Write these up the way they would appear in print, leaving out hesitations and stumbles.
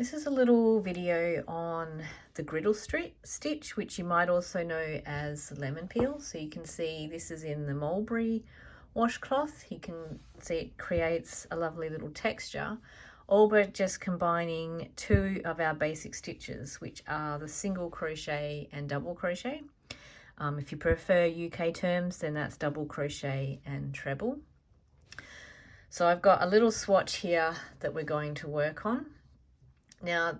This is a little video on the griddle stitch, which you might also know as lemon peel. So you can see this is in the mulberry washcloth. You can see it creates a lovely little texture, all but just combining two of our basic stitches, which are the single crochet and double crochet. If you prefer UK terms, then that's double crochet and treble. So I've got a little swatch here that we're going to work on. Now,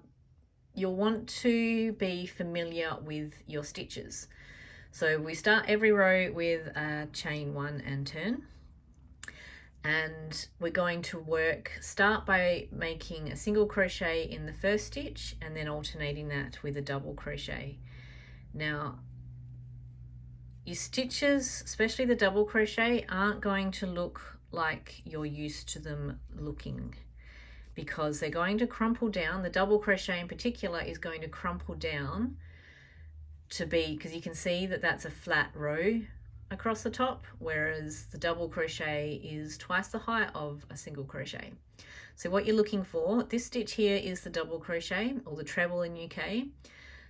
you'll want to be familiar with your stitches. So we start every row with a chain one and turn. And we're going to start by making a single crochet in the first stitch and then alternating that with a double crochet. Now, your stitches, especially the double crochet, aren't going to look like you're used to them looking, because they're going to crumple down. The double crochet in particular is going to crumple down to be, because you can see that that's a flat row across the top, whereas the double crochet is twice the height of a single crochet. So what you're looking for, this stitch here is the double crochet, or the treble in UK.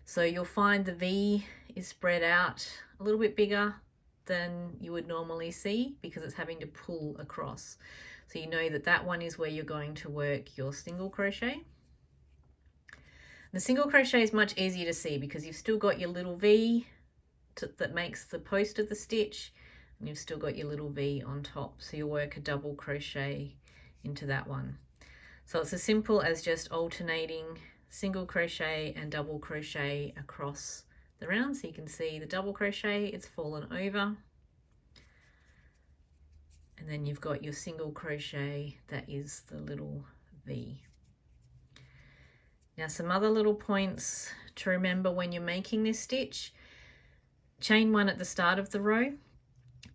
So you'll find the V is spread out a little bit bigger than you would normally see because it's having to pull across. So you know that that one is where you're going to work your single crochet. The single crochet is much easier to see because you've still got your little V that makes the post of the stitch, and you've still got your little V on top. So you'll work a double crochet into that one. So it's as simple as just alternating single crochet and double crochet across the round. So you can see the double crochet, it's fallen over. And then you've got your single crochet, that is the little V. Now some other little points to remember when you're making this stitch. Chain one at the start of the row.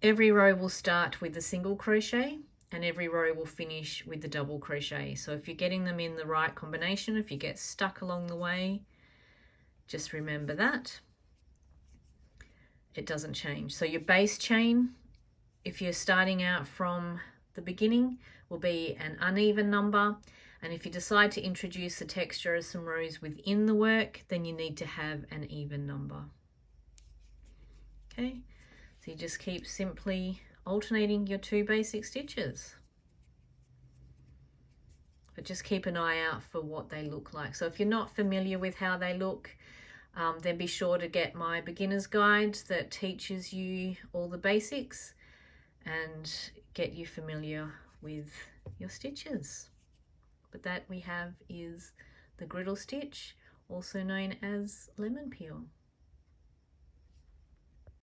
Every row will start with the single crochet and every row will finish with the double crochet. So if you're getting them in the right combination, if you get stuck along the way, just remember that. It doesn't change. So your base chain, if you're starting out from the beginning, will be an uneven number. And if you decide to introduce the texture of some rows within the work, then you need to have an even number. Okay, so you just keep simply alternating your two basic stitches. But just keep an eye out for what they look like. So if you're not familiar with how they look, then be sure to get my beginner's guide that teaches you all the basics and get you familiar with your stitches. But that we have is the griddle stitch, also known as lemon peel.